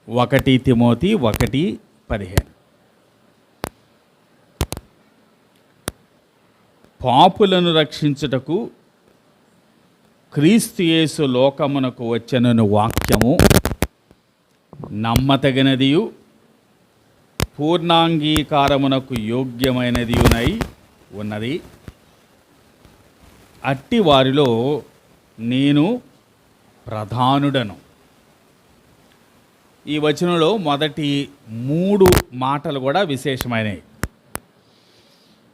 1 Timothy 1:15. పాపులను రక్షించుటకు క్రీస్తు యేసు లోకమునకు వచ్చెనను వాక్యము నమ్మతగినదియు పూర్ణాంగీకారమునకు యోగ్యమైనదియునై ఉన్నది. అట్టి వారిలో నేను ప్రధానుడను. ఈ వచనంలో మొదటి 3 మాటలు కూడా విశేషమైనవి.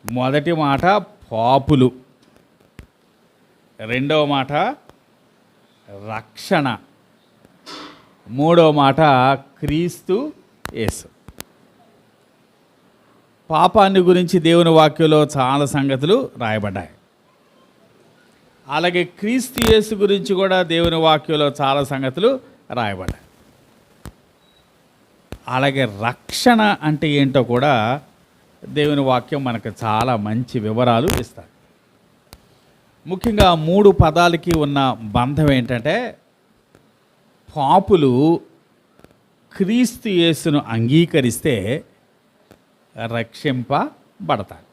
మొదటి మాట పాపులు, రెండవ మాట రక్షణ, మూడవ మాట క్రీస్తు యేసు. పాపాన్ని గురించి దేవుని వాక్యంలో చాలా సంగతులు రాయబడ్డాయి. అలాగే క్రీస్తు యేసు గురించి కూడా దేవుని వాక్యంలో చాలా సంగతులు రాయబడ్డాయి. అలాగే రక్షణ అంటే ఏంటో కూడా దేవుని వాక్యం మనకు చాలా మంచి వివరాలు ఇస్తారు. ముఖ్యంగా 3 పదాలకి ఉన్న బంధం ఏంటంటే, పాపులు క్రీస్తు యేసును అంగీకరిస్తే రక్షింపబడతారు.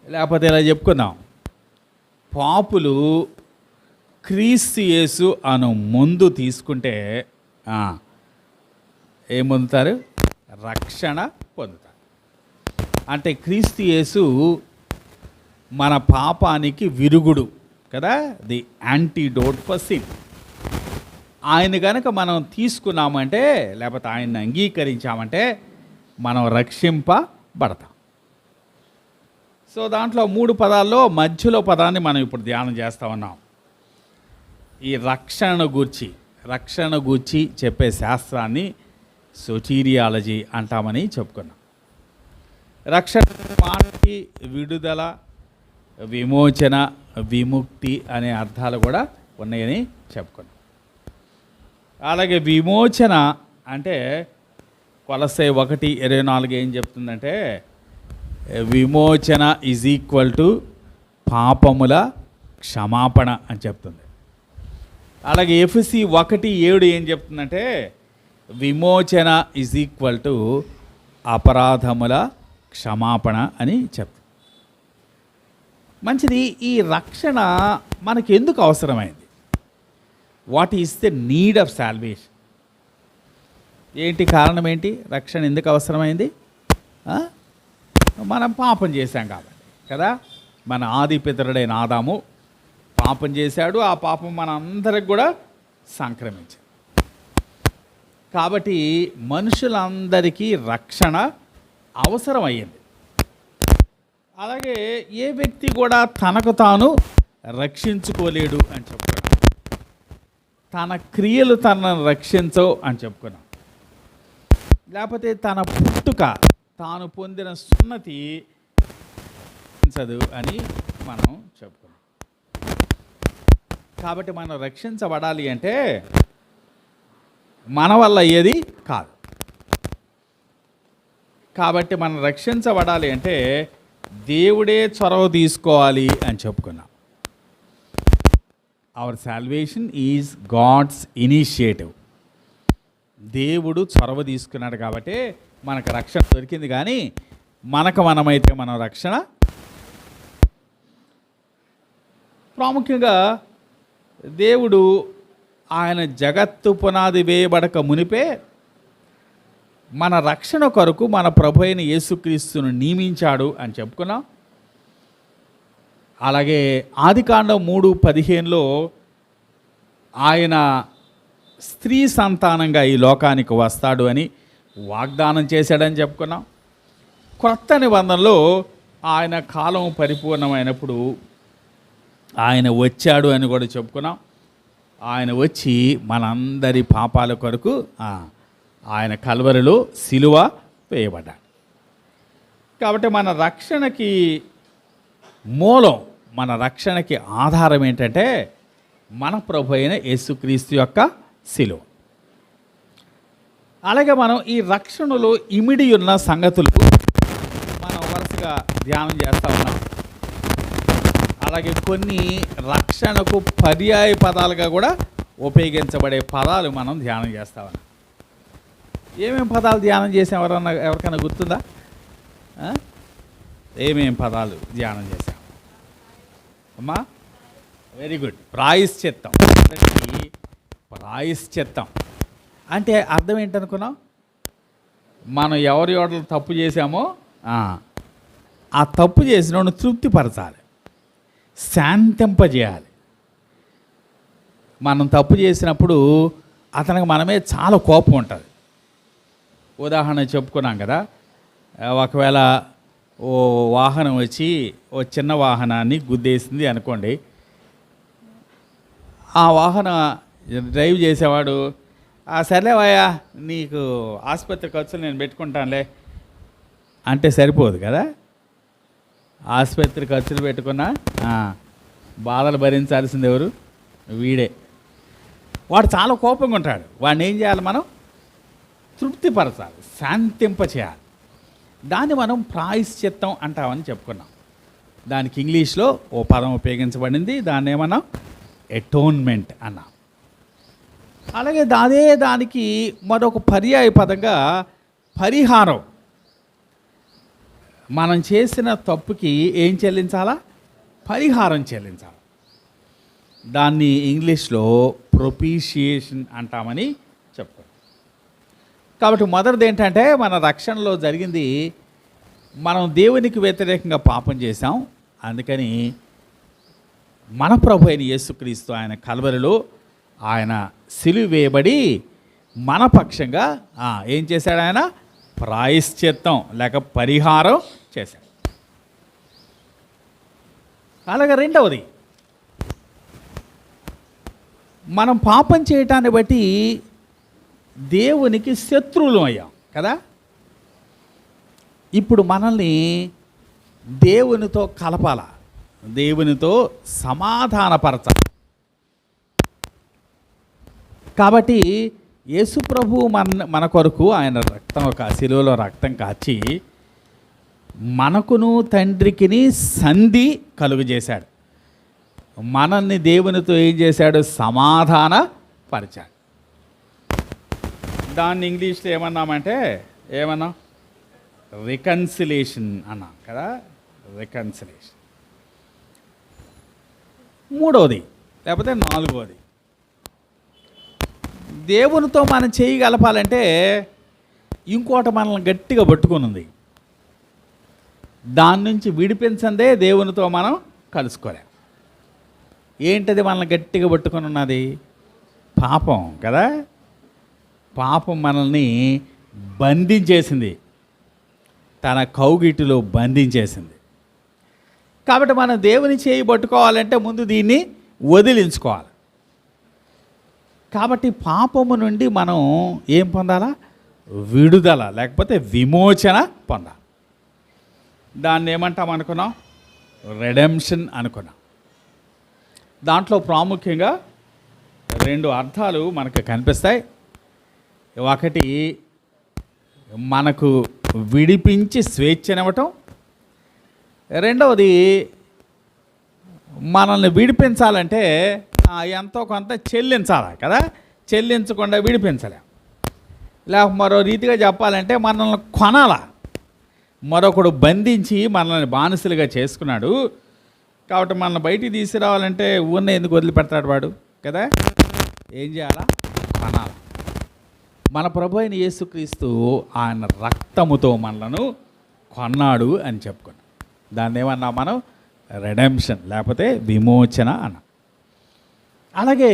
లేకపోతే ఇలా చెప్పుకుందాం, పాపులు క్రీస్తు యేసు అను ముందు తీసుకుంటే ఏం పొందుతారు? రక్షణ పొందుతారు. అంటే క్రీస్తు యేసు మన పాపానికి విరుగుడు కదా, ది యాంటీడోట్ ఫర్ సిన్. ఆయన కనుక మనం తీసుకున్నామంటే, లేకపోతే ఆయన్ని అంగీకరించామంటే మనం రక్షింపబడతాం. సో దాంట్లో 3 పదాల్లో మధ్యలో పదాన్ని మనం ఇప్పుడు ధ్యానం చేస్తూ ఉన్నాం. ఈ రక్షణ గూర్చి చెప్పే శాస్త్రాన్ని సోటీరియాలజీ అంటామని చెప్పుకున్నాం. రక్షణ మాటకి విడుదల, విమోచన, విముక్తి అనే అర్థాలు కూడా ఉన్నాయని చెప్పుకున్నాం. అలాగే విమోచన అంటే కొలస్సై 1:24 ఏం చెప్తుందంటే, విమోచన ఈజ్ ఈక్వల్ టు పాపముల క్షమాపణ అని చెప్తుంది. అలాగే ఎఫెసీ 1:7 ఏం చెప్తుందంటే, విమోచన ఈజ్ ఈక్వల్ టు అపరాధముల క్షమాపణ అని చెప్తుంది. మంచిది. ఈ రక్షణ మనకి ఎందుకు అవసరమైంది? What is the need of salvation? ఏంటి కారణం? ఏంటి రక్షణ ఎందుకు అవసరమైంది? మనం పాపం చేశాం కాబట్టి కదా. మన ఆది పితరుడైన ఆదాము పాపం చేశాడు. ఆ పాపం మన అందరికి కూడా సంక్రమించింది. కాబట్టి మనుషులందరికీ రక్షణ అవసరమయ్యింది. అలాగే ఏ వ్యక్తి కూడా తనకు తాను రక్షించుకోలేడు అని చెప్పుకున్నాం. తన క్రియలు తనను రక్షించవు అని చెప్పుకున్నాం. లేకపోతే తన పుట్టుక, తాను పొందిన సున్నతి రక్షించదు అని మనం చెప్పుకున్నాం. కాబట్టి మనం రక్షించబడాలి అంటే మన వల్ల ఏది కాదు. కాబట్టి మనం రక్షించబడాలి అంటే దేవుడే చొరవ తీసుకోవాలి అని చెప్పుకున్నాం. Our salvation is God's initiative. దేవుడు చొరవ తీసుకున్నాడు కాబట్టి మనకు రక్షణ దొరికింది. కానీ మనమైతే మనం రక్షణ ప్రాముఖ్యంగా దేవుడు ఆయన జగత్తు పునాది వేయబడక మునిపే మన రక్షణ కొరకు మన ప్రభు అయిన యేసుక్రీస్తును నియమించాడు అని చెప్పుకున్నాం. అలాగే ఆదికాండం 3:15లో ఆయన స్త్రీ సంతానంగా ఈ లోకానికి వస్తాడు అని వాగ్దానం చేశాడని చెప్పుకున్నాం. క్రొత్త నిబంధనలో ఆయన కాలం పరిపూర్ణమైనప్పుడు ఆయన వచ్చాడు అని కూడా చెప్పుకున్నాం. ఆయన వచ్చి మనందరి పాపాల కొరకు ఆయన కల్వరిలో సిలువ వేయబడ్డాడు. కాబట్టి మన రక్షణకి మూలం, మన రక్షణకి ఆధారం ఏంటంటే మన ప్రభు అయిన యేసుక్రీస్తు యొక్క సిలువ. అలాగే మనం ఈ రక్షణలో ఇమిడి ఉన్న సంగతులు మనం వరుసగా ధ్యానం చేస్తూ ఉన్నాం. అలాగే కొన్ని రక్షణకు పర్యాయ పదాలుగా కూడా ఉపయోగించబడే పదాలు మనం ధ్యానం చేస్తూ ఉన్నాం. ఏమేం పదాలు ధ్యానం చేసాం? ఎవరికైనా గుర్తుందా? ఏమేం పదాలు ధ్యానం చేసాం అమ్మా? Very good. ప్రాయశ్చిత్తం. ప్రాయశ్చిత్తం అంటే అర్థం ఏంటనుకున్నాం? మనం ఎవరి ఎవరు తప్పు చేశామో ఆ తప్పు చేసిన తృప్తిపరచాలి, శాంతింపజేయాలి. మనం తప్పు చేసినప్పుడు అతనికి మనమే చాలా కోపం ఉంటుంది. ఉదాహరణ చెప్పుకున్నాం కదా, ఒకవేళ ఓ వాహనం వచ్చి ఓ చిన్న వాహనాన్ని గుద్దేసింది అనుకోండి. ఆ వాహనం డ్రైవ్ చేసేవాడు సర్లేవయ్యా నీకు ఆసుపత్రి ఖర్చులు నేను పెట్టుకుంటానులే అంటే సరిపోదు కదా. ఆసుపత్రి ఖర్చులు పెట్టుకున్నా బాధలు భరించాల్సింది ఎవరు? వీడే. వాడు చాలా కోపంగా ఉంటాడు. వాడిని ఏం చేయాలి? మనం తృప్తిపరచాలి, శాంతింపచేయాలి. దాన్ని మనం ప్రాయశ్చిత్తం అంటామని చెప్పుకున్నాం. దానికి ఇంగ్లీష్లో ఓ పదం ఉపయోగించబడింది, దాన్ని ఏమన్నాం? ఎటోన్మెంట్ అన్నాం. అలాగే దానికి మరొక పర్యాయ పదంగా పరిహారం. మనం చేసిన తప్పుకి ఏం చెల్లించాలా? పరిహారం చెల్లించాలి. దాన్ని ఇంగ్లీష్లో ప్రొపీషియేషన్ అంటామని చెప్పుకోండి. కాబట్టి మొదటిది ఏంటంటే, మన రక్షణలో జరిగింది, మనం దేవునికి వ్యతిరేకంగా పాపం చేశాం. అందుకని మన ప్రభు అయిన యేసుక్రీస్తు ఆయన కల్వరిలో ఆయన సిలువ వేయబడి మన పక్షంగా ఏం చేశాడు? ఆయన ప్రాయశ్చిత్తం లేక పరిహారం చేశాడు. అలాగే రెండవది, మనం పాపం చేయటాన్ని బట్టి దేవునికి శత్రువులు అయ్యాం కదా. ఇప్పుడు మనల్ని దేవునితో కలపాల, దేవునితో సమాధానపరచాలి. కాబట్టి యేసు ప్రభు మన కొరకు ఆయన రక్తం, ఒక శిలువలో రక్తం కాచి మనకును తండ్రికిని సంధి కలుగజేశాడు. మనల్ని దేవునితో ఏం చేశాడు? సమాధాన పరిచాడు. దాన్ని ఇంగ్లీష్లో ఏమన్నాం? రికన్సిలేషన్ అన్నాం కదా. రికన్సిలేషన్. మూడవది లేకపోతే నాలుగవది, దేవునితో మనం చేయగలపాలంటే ఇంకోటి మనల్ని గట్టిగా పట్టుకుని ఉంది. దాని నుంచి విడిపించందే దేవునితో మనం కలుసుకోలేం. ఏంటది మనల్ని గట్టిగా పట్టుకొని ఉన్నది? పాపం కదా. పాపం మనల్ని బంధించేసింది, తన కౌగిటిలో బంధించేసింది. కాబట్టి మనం దేవుని చేయి పట్టుకోవాలంటే ముందు దీన్ని వదిలించుకోవాలి. కాబట్టి పాపము నుండి మనం ఏం పొందాలా? విడుదల లేకపోతే విమోచన పొందాలి. దాన్ని ఏమంటాం అనుకున్నాం? రెడెంప్షన్ అనుకున్నాం. దాంట్లో ప్రాముఖ్యంగా రెండు అర్థాలు మనకు కనిపిస్తాయి. ఒకటి, మనకు విడిపించి స్వేచ్ఛనివ్వటం. రెండవది, మనల్ని విడిపించాలంటే ఎంతో కొంత చెల్లించాలి కదా. చెల్లించకుండా విడిపించలేం. లేక మరో రీతిగా చెప్పాలంటే మనల్ని కొనాల. మరొకడు బంధించి మనల్ని బానిసలుగా చేసుకున్నాడు. కాబట్టి మనల్ని బయటికి తీసుకురావాలంటే ఊరిని ఎందుకు వదిలిపెడతాడు వాడు కదా. ఏం చేయాలా? కొనాలి. మన ప్రభు అయిన యేసుక్రీస్తు ఆయన రక్తముతో మనలను కొన్నాడు అని చెప్పుకున్నాం. దాన్ని ఏమన్నా మనం? రెడెంప్షన్ లేకపోతే విమోచన అన్నాం. అలాగే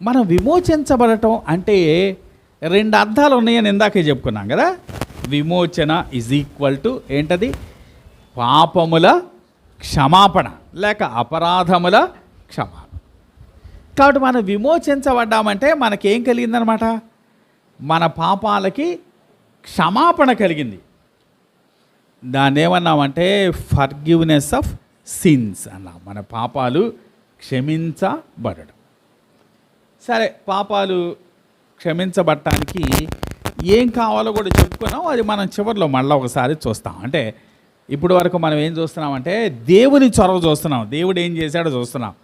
మనం విమోచించబడటం అంటే రెండు అర్థాలు ఉన్నాయని ఇందాకే చెప్పుకున్నాం కదా. విమోచన ఈజ్ ఈక్వల్ టు ఏంటది? పాపముల క్షమాపణ లేక అపరాధముల క్షమాపణ. కాబట్టి మనం విమోచించబడ్డామంటే మనకేం కలిగిందనమాట? మన పాపాలకి క్షమాపణ కలిగింది. దాన్ని ఏమన్నామంటే ఫర్గివ్నెస్ ఆఫ్ సిన్స్ అన్నాం. మన పాపాలు క్షమించబడడం. సరే, పాపాలు క్షమించబడటానికి ఏం కావాలో కూడా చెప్పుకున్నాం. అది మనం చివరిలో మళ్ళీ ఒకసారి చూస్తాం. అంటే ఇప్పుడు వరకు మనం ఏం చూస్తున్నామంటే దేవుని చొరవ చూస్తున్నాం, దేవుడు ఏం చేశాడో చూస్తున్నాం.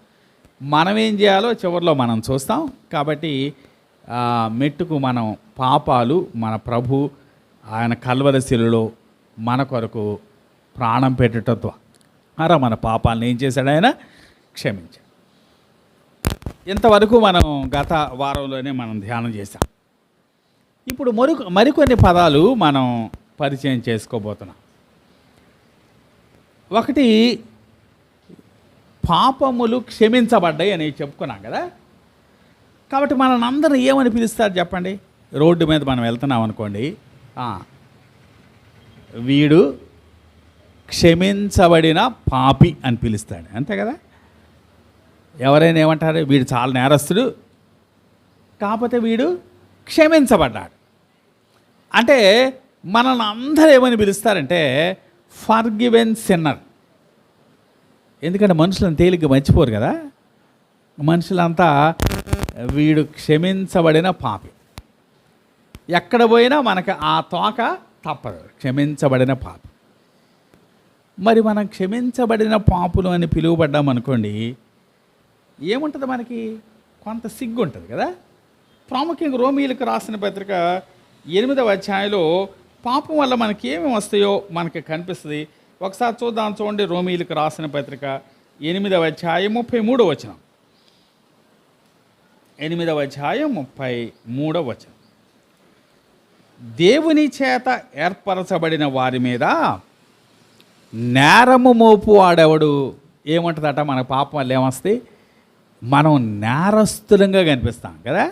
మనం ఏం చేయాలో చివరిలో మనం చూస్తాం. కాబట్టి మెట్టుకు మనం పాపాలు మన ప్రభు ఆయన కల్వరి శిలువలో మన కొరకు ప్రాణం పెట్టడం ద్వారా మన పాపాలను ఏం చేశాడు, ఆయన క్షమించాడు. ఇంతవరకు మనం గత వారంలోనే మనం ధ్యానం చేశాం. ఇప్పుడు మరికొన్ని పదాలు మనం పరిచయం చేసుకోబోతున్నాం. ఒకటి, పాపములు క్షమించబడ్డాయి అని చెప్పుకున్నాం కదా. కాబట్టి మనల్ని అందరూ ఏమని పిలుస్తారు చెప్పండి? రోడ్డు మీద మనం వెళ్తున్నాం అనుకోండి, వీడు క్షమించబడిన పాపి అని పిలుస్తాడు, అంతే కదా. ఎవరైనా ఏమంటారు, వీడు చాలా నేరస్తుడు, కాకపోతే వీడు క్షమించబడ్డాడు. అంటే మనల్ని అందరూ ఏమని పిలుస్తారంటే ఫర్గివెన్ సిన్నర్. ఎందుకంటే మనుషులను తేలిగ్గా మర్చిపోరు కదా. మనుషులంతా వీడు క్షమించబడిన పాపి. ఎక్కడ పోయినా మనకు ఆ తోక తప్పదు, క్షమించబడిన పాపి. మరి మనం క్షమించబడిన పాపులు అని పిలువబడ్డామనుకోండి, ఏముంటుంది మనకి? కొంత సిగ్గు ఉంటుంది కదా. ప్రాముఖ్యంగా రోమీయులకు రాసిన పత్రిక 8వ అధ్యాయంలో పాపం వల్ల మనకి ఏమేమి వస్తాయో మనకి కనిపిస్తుంది. ఒకసారి చూడండి. రోమీయులకు రాసిన పత్రిక 8వ అధ్యాయం 33వ వచనం. 8వ అధ్యాయం 33వ వచనం. దేవుని చేత ఏర్పరచబడిన వారి మీద నేరము మోపు వాడేవాడు ఏమంటుందట, మన పాపం వల్ల ఏమొస్తాయి? మనం నేరస్తులంగా కనిపిస్తాం కదా.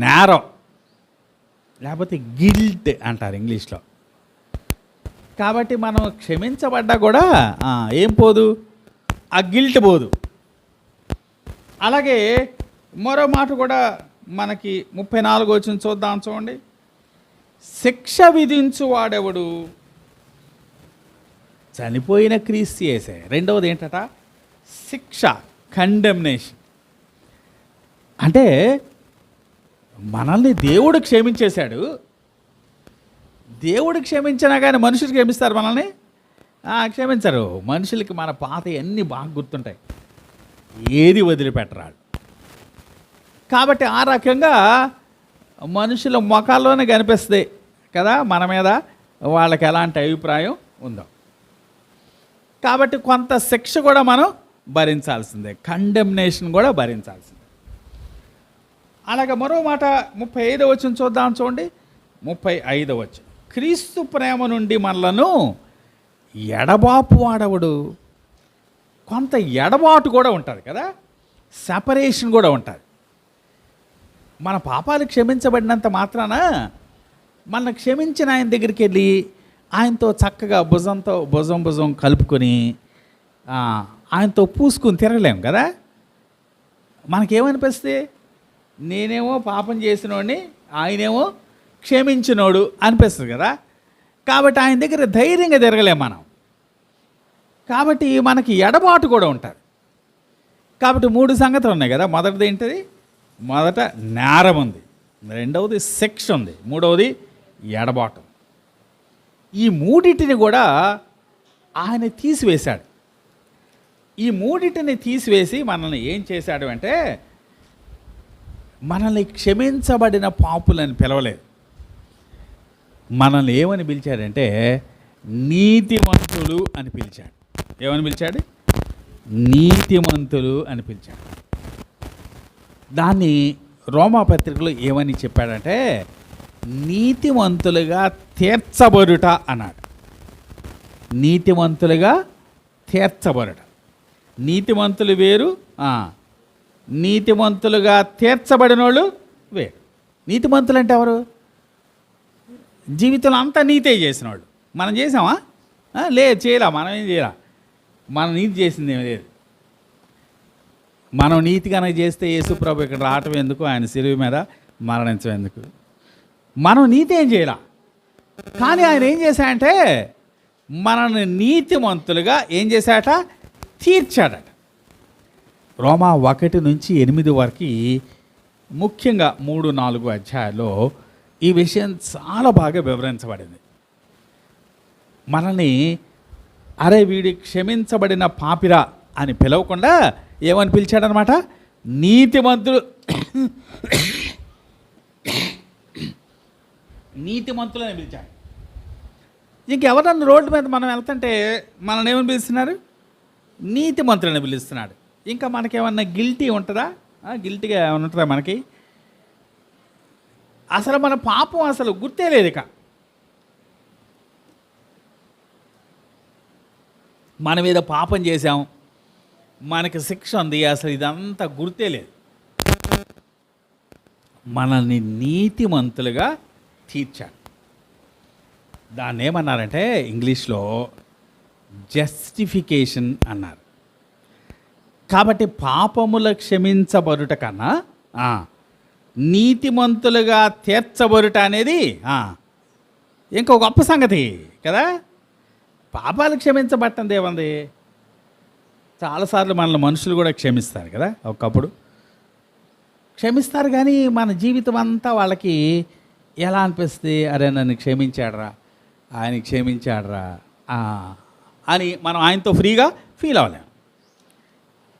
నేరం లేకపోతే గిల్ట్ అంటారు ఇంగ్లీష్లో. కాబట్టి మనం క్షమించబడ్డా కూడా ఏం పోదు, ఆ గిల్ట్ పోదు. అలాగే మరో మాట కూడా మనకి 34వ వచనం చూడండి. శిక్ష విధించు వాడెవడు? చనిపోయిన క్రీస్తు యేసే. రెండవది ఏంటట? శిక్ష, కండెమ్నేషన్. అంటే మనల్ని దేవుడు క్షమించేశాడు. దేవుడు క్షమించినా కానీ మనుషులు క్షమిస్తారు మనల్ని? క్షమించరు. మనుషులకి మన పాత అన్నీ బాగా గుర్తుంటాయి, ఏది వదిలిపెట్టరాడు. కాబట్టి ఆ రకంగా మనుషుల ముఖాల్లోనే కనిపిస్తుంది కదా మన మీద వాళ్ళకి ఎలాంటి అభిప్రాయం ఉందో. కాబట్టి కొంత శిక్ష కూడా మనం భరించాల్సిందే, కండెమ్నేషన్ కూడా భరించాల్సిందే. అలాగే మరో మాట 35వ వచనం చూడండి. 35వ వచనం. క్రీస్తు ప్రేమ నుండి మనలను ఎడబాపు వాడవడు. కొంత ఎడబాటు కూడా ఉంటుంది కదా, సెపరేషన్ కూడా ఉంటుంది. మన పాపాలు క్షమించబడినంత మాత్రాన మన క్షమించిన ఆయన దగ్గరికి వెళ్ళి ఆయనతో చక్కగా భుజం కలుపుకొని ఆయనతో పూసుకుని తిరగలేము కదా. మనకేమనిపిస్తే, నేనేమో పాపం చేసినోడిని, ఆయనేమో క్షమించినోడు అనిపిస్తుంది కదా. కాబట్టి ఆయన దగ్గర ధైర్యంగా తిరగలేము మనం. కాబట్టి మనకి ఎడబాటు కూడా ఉంటుంది. కాబట్టి 3 సంగతులు ఉన్నాయి కదా. మొదటిది ఏంటిది? మొదట నేరం ఉంది, రెండవది శిక్ష ఉంది, మూడవది ఎడబాటు. ఈ మూడింటిని కూడా ఆయన తీసివేశాడు. ఈ మూడింటిని తీసివేసి మనల్ని ఏం చేశాడు అంటే, మనల్ని క్షమించబడిన పాపులని పిలవలేదు. మనల్ని ఏమని పిలిచాడంటే నీతిమంతులు అని పిలిచాడు. ఏమని పిలిచాడు? నీతిమంతులు అని పిలిచాడు. దాన్ని రోమాపత్రికలో ఏమని చెప్పాడంటే నీతిమంతులుగా తీర్చబడుట అన్నాడు. నీతిమంతులుగా తీర్చబడుట. నీతిమంతులు వేరు, నీతిమంతులుగా తీర్చబడిన వాళ్ళు వేరు. నీతిమంతులు అంటే ఎవరు? జీవితంలో అంతా నీతే చేసిన వాళ్ళు. మనం చేసామా? లేదు, చేయలే. మనం ఏం చేయలే. మనం నీతి చేసింది ఏమి లేదు. మనం నీతి కనుక చేస్తే యేసుప్రభు ఇక్కడ రావటం ఎందుకు, ఆయన శిలువ మీద మరణించడం ఎందుకు? మనం నీతి ఏం చేయాల. కానీ ఆయన ఏం చేశాడంటే మనల్ని నీతిమంతులుగా ఏం చేశాట? తీర్చాడట. రోమా 1 నుంచి 8 వరకు ముఖ్యంగా 3-4 అధ్యాయాల్లో ఈ విషయం చాలా బాగా వివరించబడింది. మనల్ని అరే వీడి క్షమించబడిన పాపిరా అని పిలవకుండా ఏమని పిలిచాడనమాట? నీతిమంతులు నీతిమంతులని పిలిచాడు. ఇంకెవరన్నా రోడ్డు మీద మనం వెళ్తుంటే మనల్ని ఏమని పిలుస్తున్నారు? నీతిమంతులని పిలుస్తున్నాడు. ఇంకా మనకేమన్నా గిల్టీ ఉంటుందా? గిల్టీగా ఏమన్నా ఉంటుందా మనకి? అసలు మన పాపం అసలు గుర్తే లేదు. ఇక మన మీద పాపం చేశాం, మనకి శిక్ష ఉంది, అసలు ఇదంతా గుర్తే లేదు. మనల్ని నీతిమంతులుగా తీర్చాడు. దాన్ని ఏమన్నారంటే ఇంగ్లీష్లో జస్టిఫికేషన్ అన్నారు. కాబట్టి పాపముల క్షమించబడుట కన్నా నీతిమంతులుగా తీర్చబడుట అనేది ఇంకో గొప్ప సంగతి కదా. పాపాలు క్షమించబట్టంది ఏముంది? చాలాసార్లు మనల్ని మనుషులు కూడా క్షమిస్తారు కదా, ఒకప్పుడు క్షమిస్తారు. కానీ మన జీవితం అంతా వాళ్ళకి ఎలా అనిపిస్తుంది? అరే నన్ను క్షమించాడరా, ఆయన క్షమించాడరా అని మనం ఆయనతో ఫ్రీగా ఫీల్ అవ్వలేము.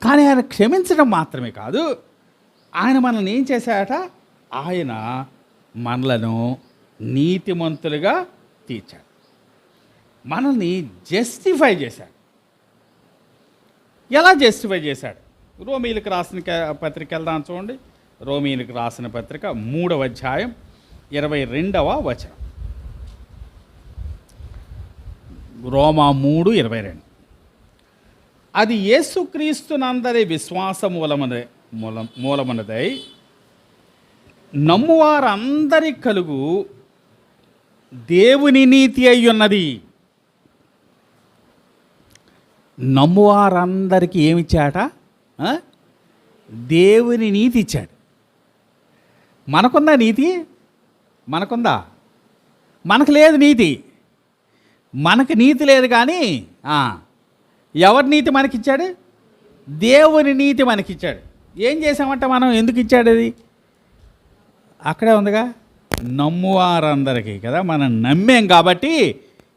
కానీ ఆయన క్షమించడం మాత్రమే కాదు, ఆయన మనల్ని ఏం చేశాడట? ఆయన మనలను నీతిమంతులుగా తీర్చాడు, మనల్ని జస్టిఫై చేశాడు. ఎలా జస్టిఫై చేశాడు? రోమీలకు రాసిన పత్రిక వెళ్దాం చూడండి. రోమీలకు రాసిన పత్రిక 3వ అధ్యాయం 22వ వచనం. రోమా 3:22. అది యేసుక్రీస్తునందరి విశ్వాస మూలమునదై నమ్మువారందరి కలుగు దేవుని నీతి అయి ఉన్నది. నమ్మువారందరికీ ఏమిచ్చాట? దేవుని నీతి ఇచ్చాడు. మనకుందా నీతి? మనకుందా? మనకు లేదు నీతి. మనకు నీతి లేదు. కానీ ఎవరి నీతి మనకిచ్చాడు? దేవుని నీతి మనకిచ్చాడు. ఏం చేసామంటే మనం? ఎందుకు ఇచ్చాడు అది? అక్కడే ఉందిగా, నమ్మువారందరికీ కదా. మనం నమ్మాం కాబట్టి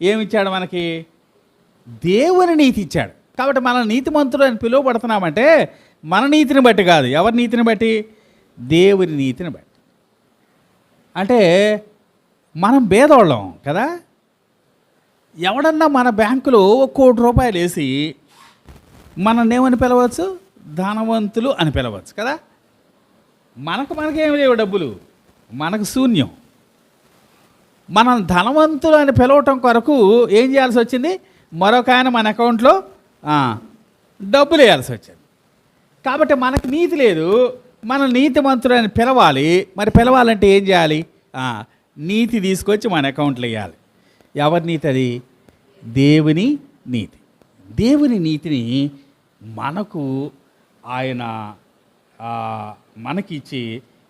ఏమిచ్చాడు మనకి? దేవుని నీతి ఇచ్చాడు. కాబట్టి మన నీతిమంతులు అని పిలువబడుతున్నామంటే మన నీతిని బట్టి కాదు. ఎవరి నీతిని బట్టి? దేవుని నీతిని బట్టి. అంటే మనం పేదవాళ్ళం కదా. ఎవడన్నా మన బ్యాంకులో ₹1,00,00,000 వేసి మనల్ని పిలవచ్చు? ధనవంతులు అని పిలవచ్చు కదా. మనకేమి లేవు డబ్బులు, మనకు శూన్యం. మనం ధనవంతులు అని పిలవటం కొరకు ఏం చేయాల్సి వచ్చింది? మరొక ఆయన మన అకౌంట్లో డబ్బులు వేయాల్సి వచ్చింది. కాబట్టి మనకు నీతి లేదు, మన నీతిమంతులు అని పిలవాలి. మరి పిలవాలంటే ఏం చేయాలి? నీతి తీసుకొచ్చి మన అకౌంట్లో వేయాలి. ఎవరి నీతి అది? దేవుని నీతి. దేవుని నీతిని మనకు ఆయన మనకిచ్చి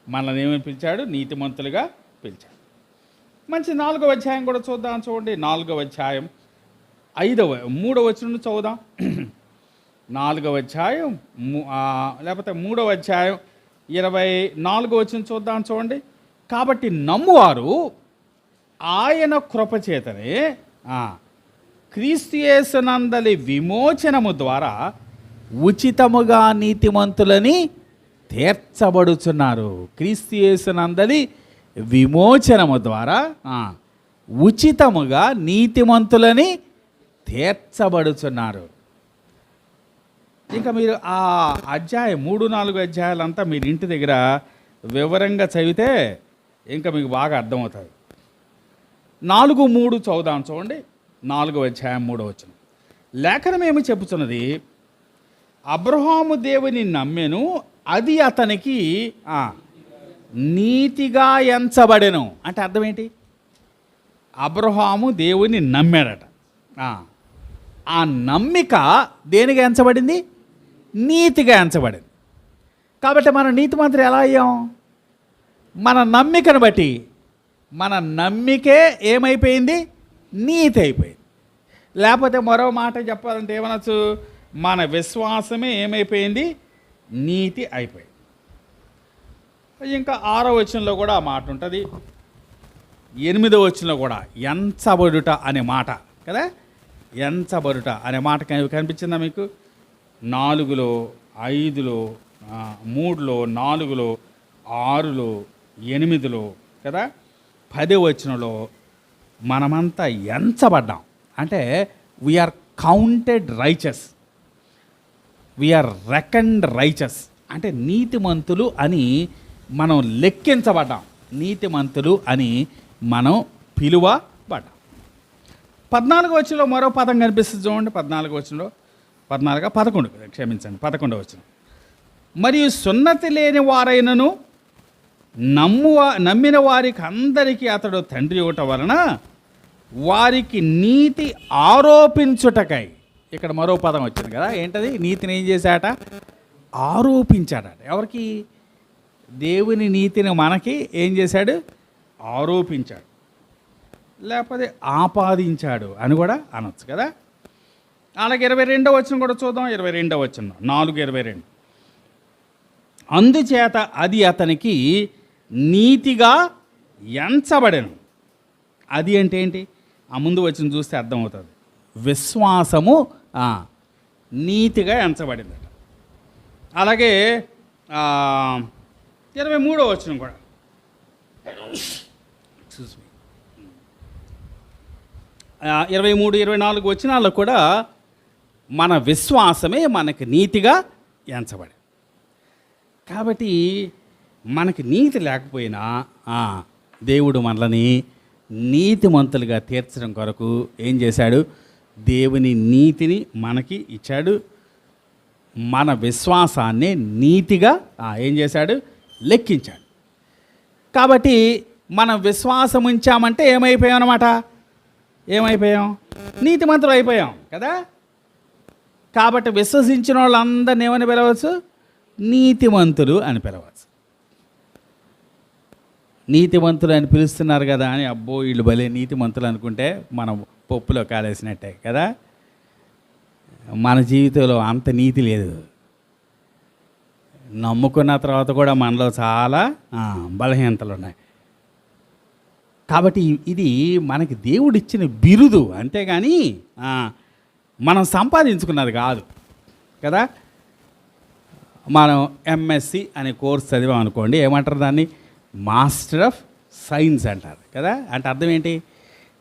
మనల్ని ఏమని పిలిచాడు? నీతిమంతులుగా పిలిచాడు. మంచి 4వ అధ్యాయం కూడా చూద్దాం. చూడండి, 4వ అధ్యాయం 3వ వచనం చదువుదాం. 4వ అధ్యాయం లేకపోతే 3వ అధ్యాయం 24వ వచనం చూద్దాం. చూడండి, కాబట్టి నమ్మువారు ఆయన కృపచేతనే క్రీస్తు యేసునందలి విమోచనము ద్వారా ఉచితముగా నీతిమంతులని తీర్చబడుచున్నారు. క్రీస్తు యేసునందలి విమోచనము ద్వారా ఉచితముగా నీతిమంతులని తీర్చబడుచున్నారు. ఇంకా మీరు ఆ అధ్యాయం 3-4 అధ్యాయాలంతా మీరు ఇంటి దగ్గర వివరంగా చదివితే ఇంకా మీకు బాగా అర్థమవుతుంది. 4:3 చదువుదాం. చూడండి, 4వ అధ్యాయం 3వ వచనం. లేఖనం ఏమి చెప్పుచున్నది? అబ్రహాము దేవుని నమ్మెను, అది అతనికి నీతిగా ఎంచబడెను. అంటే అర్థం ఏంటి? అబ్రహాము దేవుని నమ్మాడట. ఆ నమ్మిక దేనిగా ఎంచబడింది? నీతిగా ఎంచబడింది. కాబట్టి మన నీతిమంతులు ఎలా అయ్యాం? మన నమ్మికను బట్టి. మన నమ్మికే ఏమైపోయింది? నీతి అయిపోయింది. లేకపోతే మరో మాట చెప్పాలంటే ఏమనొచ్చు? మన విశ్వాసమే ఏమైపోయింది? నీతి అయిపోయింది. ఇంకా 6వ వచనంలో కూడా ఆ మాట ఉంటుంది. 8వ వచనంలో కూడా ఎంచబడుట అనే మాట కదా. ఎంచబడుట అనే మాట కనిపించిందా మీకు? 4లో 5లో 3లో 4లో 6లో 8లో కదా, 10వ వచనంలో మనమంతా ఎంచబడ్డాం. అంటే we are counted righteous, we are reckoned righteous. అంటే నీతిమంతులు అని మనం లెక్కించబడ్డాం, నీతిమంతులు అని మనం పిలువబడ్డాం. 14వ వచనంలో మరో పదం కనిపిస్తుంది చూడండి. 14వ వచనంలో 11వ వచనం. మరియు సున్నతి లేని వారైనను నమ్మిన వారికి అందరికీ అతడు తండ్రి ఇవ్వటం వలన వారికి నీతి ఆరోపించుటకై. ఇక్కడ మరో పదం వచ్చింది కదా, ఏంటది? నీతిని ఏం చేశాట? ఆరోపించాడట. ఎవరికి? దేవుని నీతిని మనకి ఏం చేశాడు? ఆరోపించాడు, లేకపోతే ఆపాదించాడు అని కూడా అనొచ్చు కదా. అలాగే 22వ వచనం కూడా చూద్దాం. 22వ వచనం 4:22. అందుచేత అది అతనికి నీతిగా ఎంచబడెను. అది అంటే ఏంటి? ఆ ముందు వచ్చిన చూస్తే అర్థమవుతుంది. విశ్వాసము నీతిగా ఎంచబడిందట. అలాగే 23వ వచనం కూడా 23, 24 వచనాల్లో కూడా మన విశ్వాసమే మనకి నీతిగా ఎంచబడి. కాబట్టి మనకి నీతి లేకపోయినా దేవుడు మనల్ని నీతిమంతులుగా తీర్చడం కొరకు ఏం చేశాడు? దేవుని నీతిని మనకి ఇచ్చాడు. మన విశ్వాసాన్ని నీతిగా ఏం చేశాడు? లెక్కించాడు. కాబట్టి మనం విశ్వాసం ఉంచామంటే ఏమైపోయాం అన్నమాట? ఏమైపోయాం? నీతిమంతులు అయిపోయాం కదా. కాబట్టి విశ్వసించిన వాళ్ళందరినీ ఏమని పిలవచ్చు? నీతిమంతులు అని పిలవచ్చు. నీతిమంతులు అని పిలుస్తున్నారు కదా అని అబ్బో వీళ్ళు భలే నీతిమంతులు అనుకుంటే మనం పప్పులో కాలేసినట్టే కదా. మన జీవితంలో అంత నీతి లేదు. నమ్ముకున్న తర్వాత కూడా మనలో చాలా బలహీనతలు ఉన్నాయి. కాబట్టి ఇది మనకి దేవుడిచ్చిన బిరుదు, అంతేగాని మనం సంపాదించుకున్నది కాదు కదా. మనం ఎంఎస్సి అనే కోర్స్ చదివాం అనుకోండి, ఏమంటారు దాన్ని? మాస్టర్ ఆఫ్ సైన్స్ అంటారు కదా. అంటే అర్థం ఏంటి?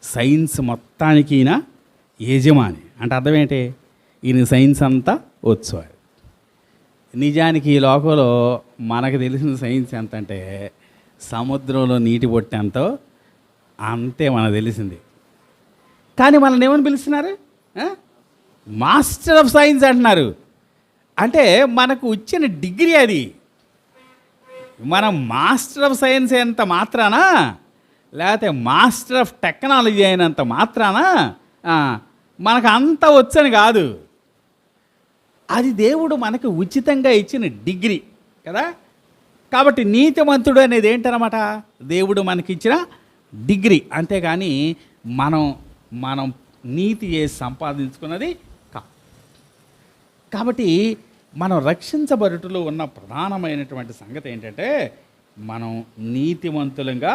సైన్స్ మొత్తానికి ఈయన యజమాని. అంటే అర్థం ఏంటి? ఈయన సైన్స్ అంతా వచ్చు. నిజానికి ఈ లోకంలో మనకు తెలిసిన సైన్స్ ఎంత అంటే సముద్రంలో నీటి బొట్టు ఎంతో అంతే మనకు తెలిసింది. కానీ మనల్ని ఏమని పిలుస్తున్నారు? మాస్టర్ ఆఫ్ సైన్స్ అంటున్నారు. అంటే మనకు వచ్చిన డిగ్రీ అది. మనం మాస్టర్ ఆఫ్ సైన్స్ అయినంత మాత్రాన, లేకపోతే మాస్టర్ ఆఫ్ టెక్నాలజీ అయినంత మాత్రాన మనకు అంత వచ్చని కాదు. అది దేవుడు మనకు ఉచితంగా ఇచ్చిన డిగ్రీ కదా. కాబట్టి నీతిమంతుడు అనేది ఏంటన్నమాట? దేవుడు మనకిచ్చిన డిగ్రీ. అంతేగాని మనం నీతి చేసి సంపాదించుకున్నది కాదు. కాబట్టి మనం రక్షించబడుటలో ఉన్న ప్రధానమైనటువంటి సంగతి ఏంటంటే మనం నీతిమంతులంగా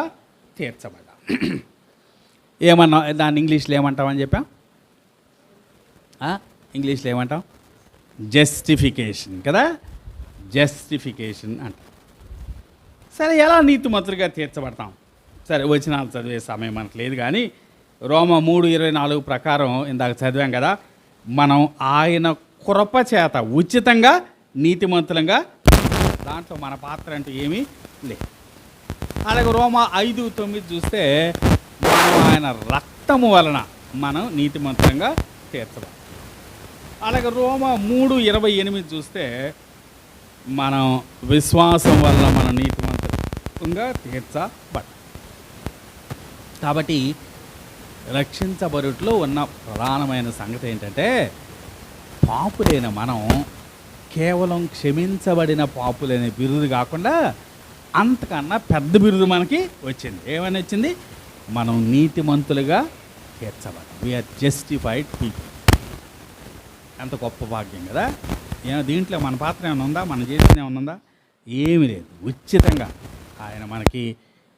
తీర్చబడ్డాం. ఏమన్నా దాన్ని ఇంగ్లీష్లో ఏమంటామని చెప్పాం? ఇంగ్లీష్లో ఏమంటాం? జస్టిఫికేషన్ కదా. జస్టిఫికేషన్ అంట. సరే, ఎలా నీతిమంతులుగా తీర్చబడతాం? సరే, వచనాలు చదివే సమయం మనకు లేదు, కానీ రోమా 3:24 ప్రకారం ఇందాక చదివాం కదా, మనం ఆయన కృప చేత ఉచితంగా నీతిమంతులంగా, దాంట్లో మన పాత్ర అంటూ ఏమీ లేదు. అలాగే రోమా 5:9 చూస్తే మనం ఆయన రక్తము వలన మనం నీతిమంతులంగా తీర్చబడాలి. అలాగే రోమా 3:28 చూస్తే మనం విశ్వాసం వలన మనం నీతిమంతులంగా తీర్చబడాలి. కాబట్టి రక్షించబడుట్లో ఉన్న ప్రధానమైన సంగతి ఏంటంటే పాపులైన మనం కేవలం క్షమించబడిన పాపులైన బిరుదు కాకుండా అంతకన్నా పెద్ద బిరుదు మనకి వచ్చింది. ఏమని వచ్చింది? మనం నీతిమంతులుగా తీర్చబడ్డాం. We are justified people. ఎంత గొప్ప భాగ్యం కదా. దీంట్లో మన పాత్ర ఏమైనా ఉందా? మనం చేసిన ఏమైనా ఉందా? ఏమీ లేదు. ఉచితంగా ఆయన మనకి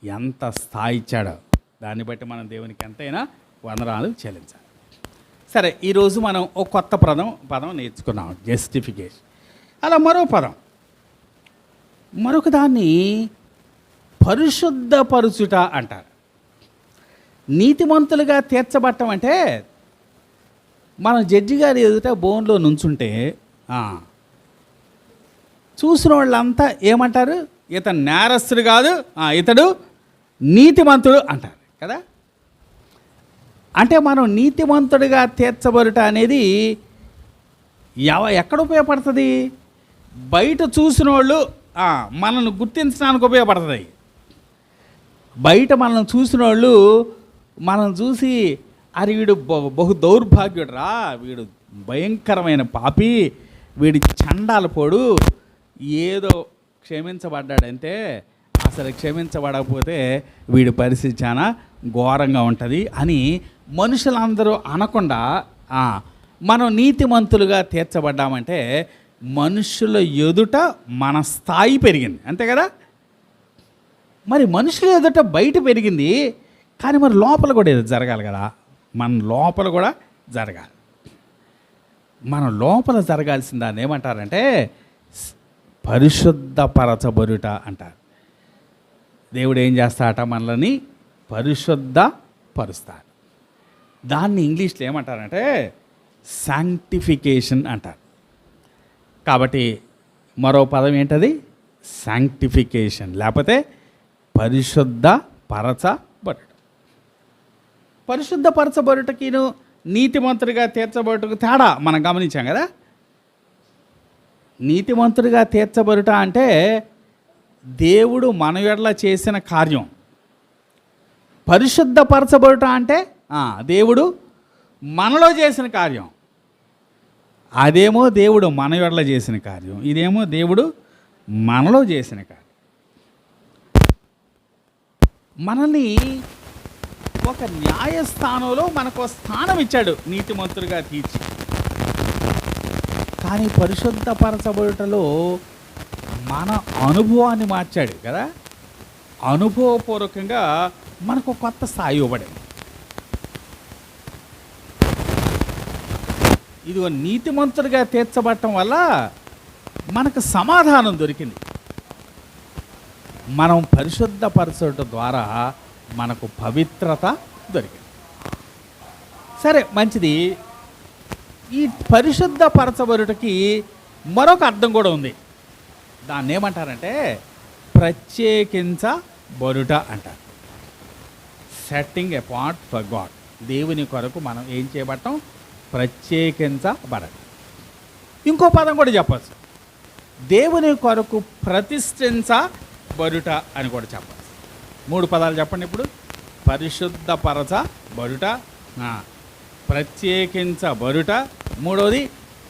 ఎంత స్థాయి ఇచ్చాడో దాన్ని బట్టి మనం దేవునికి ఎంతైనా వందనాలు చెల్లించాలి. సరే, ఈరోజు మనం ఒక కొత్త పదం నేర్చుకున్నాం, జస్టిఫికేషన్. అలా మరొక దాన్ని పరిశుద్ధపరుచుట అంటారు. నీతిమంతులుగా తీర్చబట్టం అంటే మనం జడ్జి గారి ఎదుట బోన్లో నుంచుంటే చూసిన వాళ్ళంతా ఏమంటారు? ఇతను నేరస్తుడు కాదు, ఇతడు నీతిమంతుడు అంటారు కదా. అంటే మనం నీతిమంతుడిగా తీర్చబడుట అనేది ఎక్కడ ఉపయోగపడుతుంది? బయట చూసిన వాళ్ళు మనల్ని గుర్తించడానికి ఉపయోగపడుతుంది. బయట మనల్ని చూసిన వాళ్ళు మనం చూసి అరే వీడు బహు దౌర్భాగ్యుడు రా, వీడు భయంకరమైన పాపి, వీడి చండాల పోడు, ఏదో క్షమించబడ్డాడంటే అసలు క్షమించబడకపోతే వీడి పరిస్థితి చాలా ఘోరంగా ఉంటుంది అని మనుషులందరూ అనకుండా మనం నీతిమంతులుగా తీర్చబడ్డామంటే మనుషుల ఎదుట మన స్థాయి పెరిగింది, అంతే కదా. మరి మనుషుల ఎదుట బయట పెరిగింది, కానీ మరి లోపల కూడా ఏదో జరగాలి కదా. మన లోపల కూడా జరగాలి. మన లోపల జరగాల్సిన దాన్ని ఏమంటారంటే పరిశుద్ధపరచబడుట అంటారు. దేవుడు ఏం చేస్తాడట? మనల్ని పరిశుద్ధపరుస్తాడు. దాన్ని ఇంగ్లీష్లో ఏమంటారంటే శాంక్టిఫికేషన్ అంటారు. కాబట్టి మరో పదం ఏంటది? శాంక్టిఫికేషన్, లేకపోతే పరిశుద్ధపరచబడుట. పరిశుద్ధపరచబడుటకిను నీతిమంతుడిగా తీర్చబడుటకు తేడా మనం గమనించాం కదా. నీతిమంతుడిగా తీర్చబడుట అంటే దేవుడు మన ఎడల చేసిన కార్యం. పరిశుద్ధపరచబడుట అంటే దేవుడు మనలో చేసిన కార్యం. అదేమో దేవుడు మన ఎడల చేసిన కార్యం, ఇదేమో దేవుడు మనలో చేసిన కార్యం. మనల్ని ఒక న్యాయస్థానంలో మనకు స్థానం ఇచ్చాడు నీతిమంతుడిగా తీర్చి. కానీ పరిశుద్ధపరచబడుటలో మన అనుభవాన్ని మార్చాడు కదా. అనుభవపూర్వకంగా మనకు కొత్త స్థాయి ఇవ్వబడింది. ఇదిగో నీతిమంతుడిగా తీర్చబడటం వల్ల మనకు సమాధానం దొరికింది. మనం పరిశుద్ధపరచడం ద్వారా మనకు పవిత్రత దొరికింది. సరే, మంచిది. ఈ పరిశుద్ధపరచబడుటకి మరొక అర్థం కూడా ఉంది. దాన్ని ఏమంటారంటే ప్రత్యేకించబడుట అంటారు. Setting apart for God. దేవుని కొరకు మనం ఏం చేయబడటం? ప్రత్యేకించబడటం. ఇంకో పదం కూడా చెప్పచ్చు, దేవుని కొరకు ప్రతిష్ఠించబడుట అని కూడా చెప్పచ్చు. 3 పదాలు చెప్పండి ఇప్పుడు. పరిశుద్ధపరచబడుట, ప్రత్యేకించబడుట, మూడవది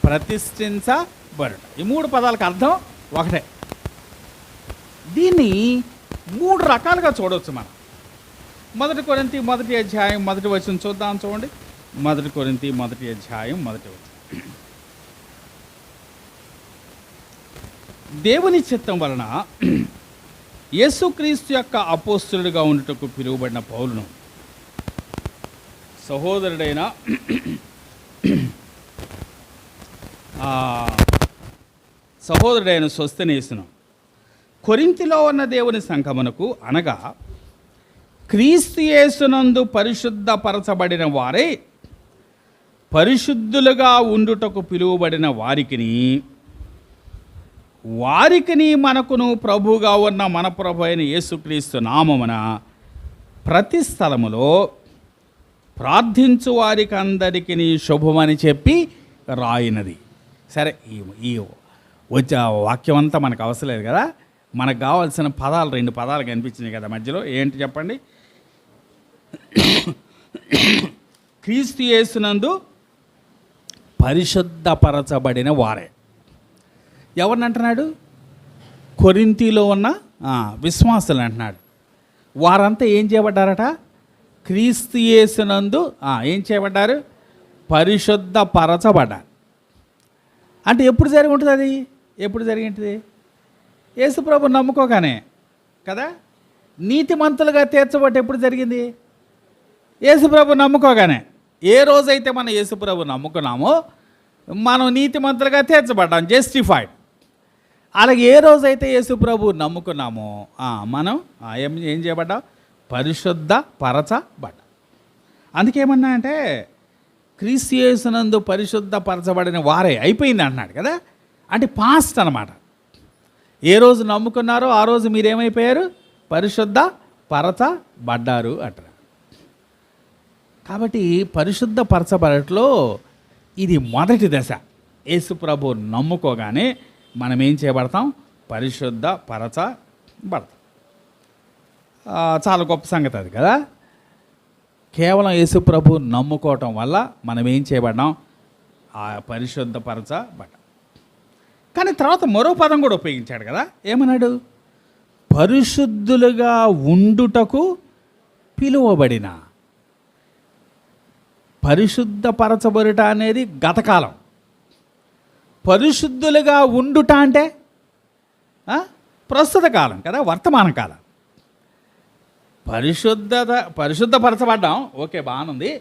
ప్రతిష్ఠించబడుట. ఈ 3 పదాలకు అర్థం ఒకటే. దీన్ని 3 రకాలుగా చూడవచ్చు మనం. 1 కొరింథీ 1వ అధ్యాయం 1వ వచనం చూద్దాం. చూడండి, 1 కొరింథీ 1వ అధ్యాయం 1వ వచనం. దేవుని చిత్తం వలన యేసుక్రీస్తు యొక్క అపోస్తలుడిగా ఉండుటకు పిలువబడిన పౌలును, సహోదరుడైన సోస్తెనేసును, కొరింథీలో ఉన్న దేవుని సంఘమునకు, అనగా క్రీస్తు యేసునందు పరిశుద్ధపరచబడిన వారే పరిశుద్ధులుగా ఉండుటకు పిలువబడిన వారికిని మనకును ప్రభువుగా ఉన్న మన ప్రభు అయిన యేసుక్రీస్తు నామమున ప్రతి స్థలములో ప్రార్థించు వారికి అందరికీ శుభమని చెప్పి రాయినది. సరే, ఈ వచ్చే వాక్యం అంతా మనకు అవసరం లేదు కదా. మనకు కావాల్సిన పదాలు 2 పదాలు కనిపించినాయి కదా మధ్యలో. ఏంటి చెప్పండి? క్రీస్తు యేసునందు పరిశుద్ధపరచబడిన వారే. ఎవరిని అంటున్నాడు? కొరింథీలో ఉన్న విశ్వాసులు అంటున్నాడు. వారంతా ఏం చేయబడ్డారట? క్రీస్తు యేసునందు ఏం చేయబడ్డారు? పరిశుద్ధపరచబడ్డారు. అంటే ఎప్పుడు జరిగి ఉంటుంది అది? ఎప్పుడు జరిగి ఉంటుంది? యేసుప్రభు నమ్ముకోగానే కదా. నీతిమంతులుగా తీర్చబట్టి ఎప్పుడు జరిగింది? యేసుప్రభు నమ్ముకోగానే. ఏ రోజైతే మనం యేసుప్రభు నమ్ముకున్నామో మనం నీతిమంతులుగా తీర్చబడ్డాం, జస్టిఫైడ్. అలాగే ఏ రోజైతే యేసుప్రభు నమ్ముకున్నామో మనం ఏం చేయబడ్డాం? పరిశుద్ధపరచబడ్డాం. అందుకేమన్నా అంటే క్రీస్తు యేసునందు పరిశుద్ధపరచబడిన వారే అయిపోయింది అంటున్నాడు కదా. అంటే పాస్ట్ అన్నమాట. ఏ రోజు నమ్ముకున్నారో ఆ రోజు మీరేమైపోయారు? పరిశుద్ధ పరచబడ్డారు అంటారు. కాబట్టి పరిశుద్ధ పరచబడట్లో ఇది మొదటి దశ. యేసు ప్రభు నమ్ముకోగానే మనం ఏం చేయబడతాం? పరిశుద్ధ పరచబడతాం. చాలా గొప్ప సంగతి అది కదా. కేవలం యేసు ప్రభు నమ్ముకోవటం వల్ల మనం ఏం చేయబడ్డాం? ఆ పరిశుద్ధ పరచబడ్డాం. కానీ తర్వాత మరో పదం కూడా ఉపయోగించాడు కదా. ఏమన్నాడు? పరిశుద్ధులుగా ఉండుటకు పిలువబడిన. పరిశుద్ధపరచబడుట అనేది గతకాలం. పరిశుద్ధులుగా ఉండుట అంటే ప్రస్తుత కాలం కదా, వర్తమాన కాలం. పరిశుద్ధపరచబడ్డాం, ఓకే, బాగుంది.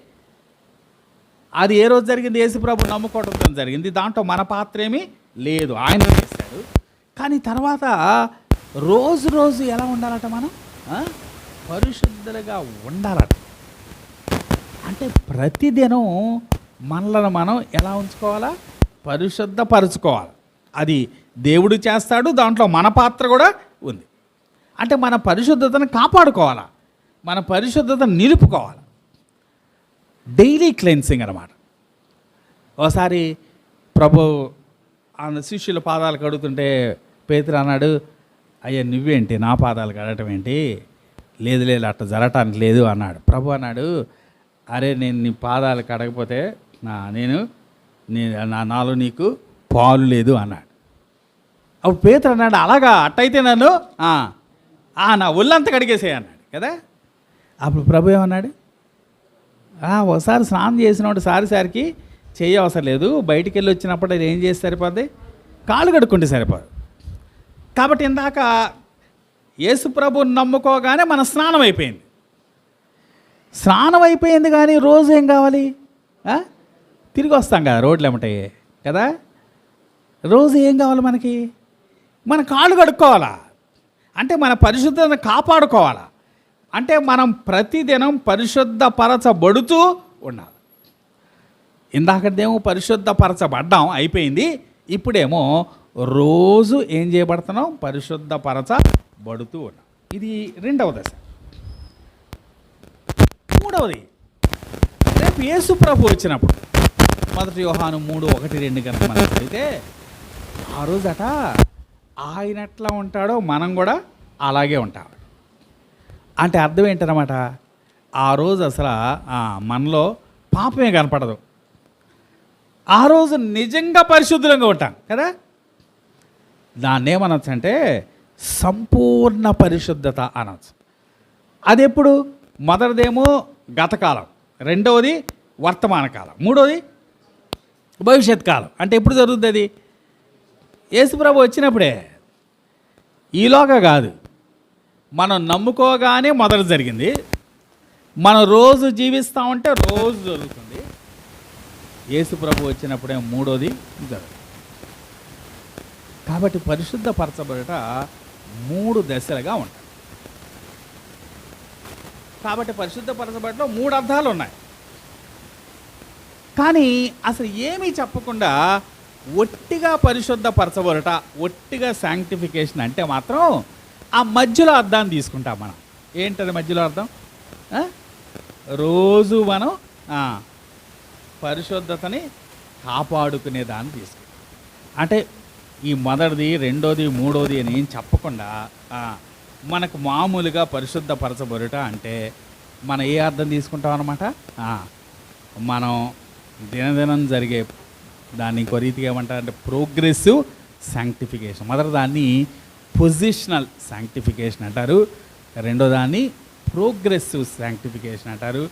అది ఏ రోజు జరిగింది? యేసు ప్రభు నమ్ముకోవడంతో జరిగింది. దాంట్లో మన పాత్ర ఏమీ లేదు, ఆయన చేశాడు. కానీ తర్వాత రోజు రోజు ఎలా ఉండాలట? మనం పరిశుద్ధులుగా ఉండాలట. అంటే ప్రతిదినం మనలను మనం ఎలా ఉంచుకోవాలా? పరిశుద్ధపరచుకోవాలి. అది దేవుడు చేస్తాడు, దాంట్లో మన పాత్ర కూడా ఉంది. అంటే మన పరిశుద్ధతను కాపాడుకోవాలా, మన పరిశుద్ధతను నిలుపుకోవాలి. డైలీ క్లెన్సింగ్ అన్నమాట. ఒకసారి ప్రభు ఆ శిష్యుల పాదాలు కడుగుతుంటే పేతురు అన్నాడు, అయ్యా నువ్వేంటి నా పాదాలు కడగటం ఏంటి? లేదు లేదు అట్లా జరగటానికి లేదు అన్నాడు. ప్రభు అన్నాడు, అరే నేను నీ పాదాలు కడగపోతే నాలో నీకు పాలు లేదు అన్నాడు. అప్పుడు పేతురు అన్నాడు, అలాగా అట్టయితే నన్ను నా ఒళ్ళంతా కడిగేసేయి అన్నాడు కదా. అప్పుడు ప్రభు ఏమన్నాడు? ఒకసారి స్నానం చేసినప్పుడు సారికి చెయ్యి అవసరం లేదు, బయటికి వెళ్ళి వచ్చినప్పుడు అది ఏం చేసి సరిపోద్ది? కాళ్ళు కడుక్కుంటే సరిపోదు. కాబట్టి ఇందాక యేసు ప్రభుని నమ్ముకోగానే మన స్నానం అయిపోయింది. స్నానం అయిపోయింది కానీ రోజు ఏం కావాలి? తిరిగి వస్తాం కదా రోడ్లు ఏమిటాయి కదా. రోజు ఏం కావాలి మనకి? మన కాళ్ళు కడుక్కోవాలా, అంటే మన పరిశుద్ధతను కాపాడుకోవాలా, అంటే మనం ప్రతిదినం పరిశుద్ధపరచబడుతూ ఉండాలి. ఇందాకదేమో పరిశుద్ధపరచబడ్డాం, అయిపోయింది. ఇప్పుడేమో రోజు ఏం చేయబడుతున్నాం? పరిశుద్ధపరచబడుతూ ఉన్నాం. ఇది రెండవ దశ. మూడవది, రేపు యేసు ప్రభు వచ్చినప్పుడు 1 యోహాను 3:1-2 కనుక మనం చదివితే ఆ రోజట ఆయన ఎట్లా ఉంటాడో మనం కూడా అలాగే ఉంటాం. అంటే అర్థం ఏంటన్నమాట? ఆ రోజు అసలు మనలో పాపమే కనపడదు. ఆ రోజు నిజంగా పరిశుద్ధంగా ఉంటాం కదా. దాన్ని ఏమనొచ్చు అంటే సంపూర్ణ పరిశుద్ధత అనొచ్చు. అది ఎప్పుడు? మొదటిదేమో గతకాలం, రెండవది వర్తమాన కాలం, మూడవది భవిష్యత్ కాలం. అంటే ఎప్పుడు జరుగుతుంది అది? యేసుప్రభు వచ్చినప్పుడే, ఈలోగా కాదు. మనం నమ్ముకోగానే మొదలు జరిగింది, మనం రోజు జీవిస్తూ ఉంటే రోజు జరుగుతుంది. యేసుప్రభు వచ్చినప్పుడే మూడోది జరుగుతుంది. కాబట్టి పరిశుద్ధపరచబడట 3 దశలుగా ఉంటాయి. కాబట్టి పరిశుద్ధపరచబడటలో 3 అర్థాలు ఉన్నాయి. కానీ అసలు ఏమీ చెప్పకుండా ఒట్టిగా పరిశుద్ధపరచబడట, ఒట్టిగా శాంక్టిఫికేషన్ అంటే మాత్రం ఆ మధ్యలో అర్థాన్ని తీసుకుంటాం మనం. ఏంటది మధ్యలో అర్థం? రోజు మనం పరిశుద్ధతని కాపాడుకునే దాన్ని తీసుకుంటాం. అంటే ఈ మొదటిది, రెండోది, మూడోది అని ఏం చెప్పకుండా మనకు మామూలుగా పరిశుద్ధపరచబడుట అంటే మనం ఏ అర్థం తీసుకుంటాం అన్నమాట? మనం దినదినం జరిగే దాన్ని ఇంకో రీతిగా ఏమంటారంటే ప్రోగ్రెసివ్ శాంక్టిఫికేషన్. మొదటి దాన్ని పొజిషనల్ శాంక్టిఫికేషన్ అంటారు, రెండో దాన్ని ప్రోగ్రెసివ్ శాంక్టిఫికేషన్ అంటారు,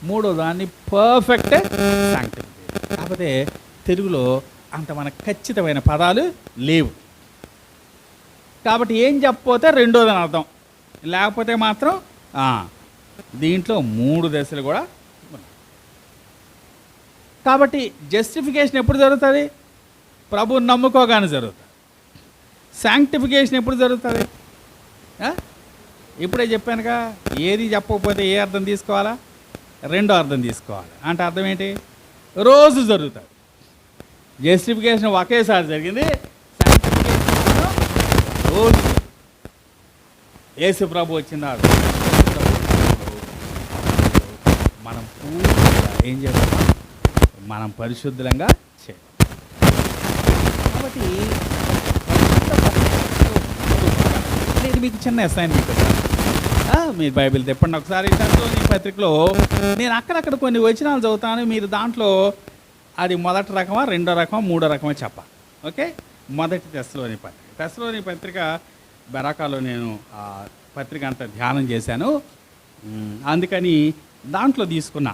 మూడో దాన్ని పర్ఫెక్ట్ శాంక్టిఫికేషన్. కాకపోతే తెలుగులో అంత మనకు ఖచ్చితమైన పదాలు లేవు. కాబట్టి ఏం చెప్పకపోతే రెండోదని అర్థం, లేకపోతే మాత్రం దీంట్లో 3 దశలు కూడా ఉన్నాయి. కాబట్టి జస్టిఫికేషన్ ఎప్పుడు జరుగుతుంది? ప్రభువుని నమ్ముకోగానే జరుగుతుంది. శాంక్టిఫికేషన్ ఎప్పుడు జరుగుతుంది? ఇప్పుడే చెప్పానుగా, ఏది చెప్పకపోతే ఏ అర్థం తీసుకోవాలా? రెండో అర్థం తీసుకోవాలి. అంటే అర్థం ఏంటి? రోజు జరుగుతుంది. జస్టిఫికేషన్ ఒకేసారి జరిగింది, శాంక్టిఫికేషన్ రోజు. యేసు ప్రభు వచ్చిన మనం పూర్తిగా ఏం చేస్తాం? మనం పరిశుద్ధంగా చేయాలి. కాబట్టి ఇది మీకు చిన్న అసైన్మెంట్. మీరు బైబిల్ తెప్పండి ఒకసారి. తెస్సలోనికీ పత్రికలో నేను అక్కడక్కడ కొన్ని వచనాలు చదువుతాను, మీరు దాంట్లో అది మొదటి రకమా, రెండో రకమా, మూడో రకమా చెప్పాలి. ఓకే, మొదటి తెస్సలోనికీ పత్రిక బెరాకాలో నేను ఆ పత్రిక అంతా ధ్యానం చేశాను, అందుకని దాంట్లో తీసుకున్న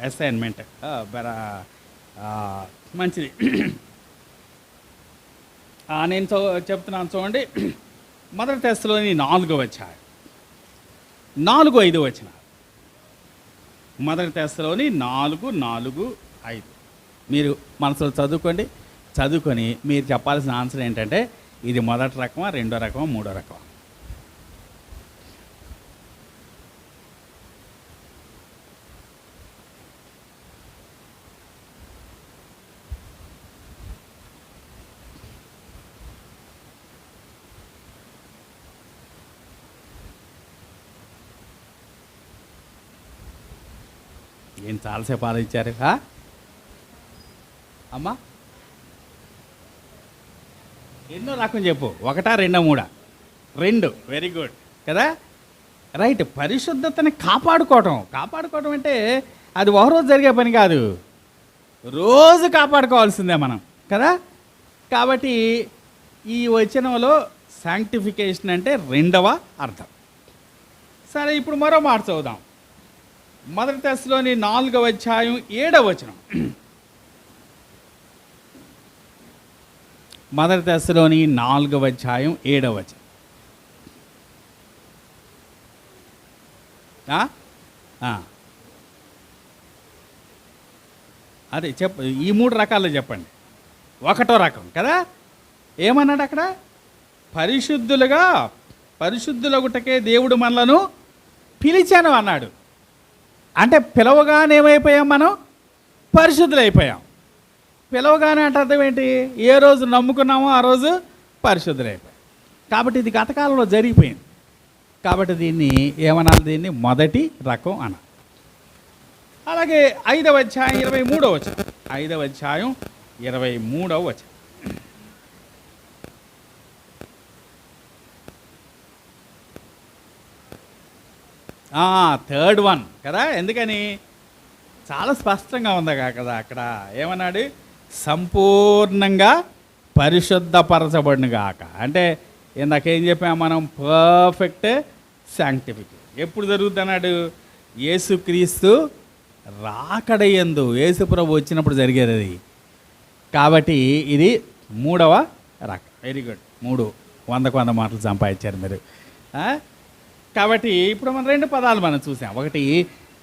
అసైన్మెంట్ మంచిది. నేను చెప్తున్నాను చూడండి. మొదటి తెస్సలోనికీ 4వ అధ్యాయం 4-5 వచనాలు. మొదటి తెస్సలోనికీ 4:4-5 మీరు మనసులో చదువుకొని మీరు చెప్పాల్సిన ఆన్సర్ ఏంటంటే ఇది మొదటి రకమా, రెండో రకమా, మూడో రకమా. ఏం చాలాసేపు ఆలోచించారు అమ్మా? ఎన్నో రకం చెప్పు, 1, 2, 3? 2. వెరీ గుడ్ కదా, రైట్. పరిశుద్ధతని కాపాడుకోవటం అంటే అది ఒకరోజు జరిగే పని కాదు, రోజు కాపాడుకోవాల్సిందే మనం కదా. కాబట్టి ఈ వచనంలో శాంక్టిఫికేషన్ అంటే 2వ అర్థం. సరే, ఇప్పుడు మరో మాట చదువుదాం. మొదటి తెస్సలోనికీ 4వ అధ్యాయం 7వ వచనం. మొదటి తెస్సలోనికీ 4వ అధ్యాయం 7వ వచనం. అదే ఈ 3 రకాల్లో చెప్పండి. 1వ రకం కదా, ఏమన్నాడు అక్కడ? పరిశుద్ధులగుటకే దేవుడు మనలను పిలిచాను అన్నాడు. అంటే పిలవగానే ఏమైపోయాం? మనం పరిశుద్ధులైపోయాం. పిలవగానే అంటే అర్థం ఏంటి? ఏ రోజు నమ్ముకున్నామో ఆ రోజు పరిశుద్ధులైపోయాం. కాబట్టి ఇది గతకాలంలో జరిగిపోయింది. కాబట్టి దీన్ని ఏమనాలి? దీన్ని మొదటి రకం అనాలి. అలాగే 5వ అధ్యాయం 23వ వచనం. 5వ అధ్యాయం 23వ వచనం. థర్డ్ వన్ కదా. ఎందుకని? చాలా స్పష్టంగా ఉందా కదా అక్కడ. ఏమన్నాడు? సంపూర్ణంగా పరిశుద్ధపరచబడిన గాక. అంటే ఇందాకేం చెప్పాము మనం? పర్ఫెక్ట్ శాంక్టిఫికేషన్ ఎప్పుడు జరుగుతుంది అన్నాడు? యేసుక్రీస్తు రాకడయందు, యేసు ప్రభు వచ్చినప్పుడు జరిగేది అది. కాబట్టి ఇది 3వ రకం. Very good. 3 100 మాటలు సంపాదించారు మీరు. కాబట్టి ఇప్పుడు మనం 2 పదాలు మనం చూసాం. ఒకటి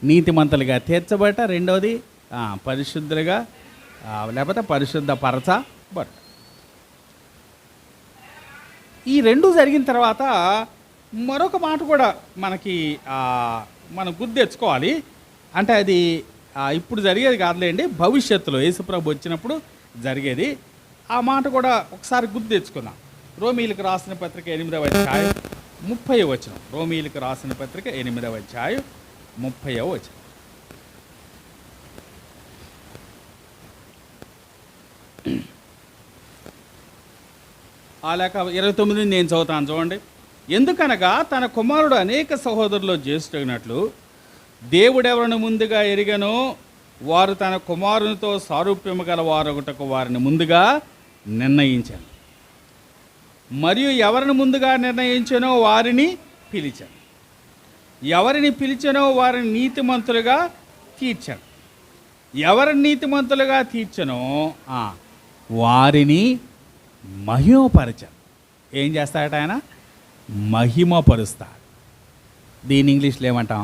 నీతిమంతులుగా తీర్చబడట, రెండవది పరిశుద్ధులుగా లేకపోతే పరిశుద్ధపరచబడట. ఈ 2 జరిగిన తర్వాత మరొక మాట కూడా మనం గుర్తు తెచ్చుకోవాలి. అంటే అది ఇప్పుడు జరిగేది కాదులేండి, భవిష్యత్తులో యేసుప్రభు వచ్చినప్పుడు జరిగేది. ఆ మాట కూడా ఒకసారి గుర్తు తెచ్చుకుందాం. రోమీయులకు రాసిన పత్రిక 8వ అధ్యాయం 30వ వచనం. రోమీయులకు రాసిన పత్రిక 8వ అధ్యాయం 30వ వచనం. ఆ లేక 29 నేను చదువుతాను చూడండి. ఎందుకనగా తన కుమారుడు అనేక సహోదరులు జ్యేష్ఠునట్లు దేవుడెవరిని ముందుగా ఎరిగనో వారు తన కుమారునితో సారూప్యము గల వారొకటకు వారిని ముందుగా నిర్ణయించాను. మరియు ఎవరిని ముందుగా నిర్ణయించానో వారిని పిలిచాను. ఎవరిని పిలిచానో వారిని నీతిమంతులుగా తీర్చాను. ఎవరిని నీతిమంతులుగా తీర్చానో వారిని మహిమపరచాను. ఏం చేస్తాడట ఆయన? మహిమపరుస్తాడు. దీని ఇంగ్లీష్లో ఏమంటాం?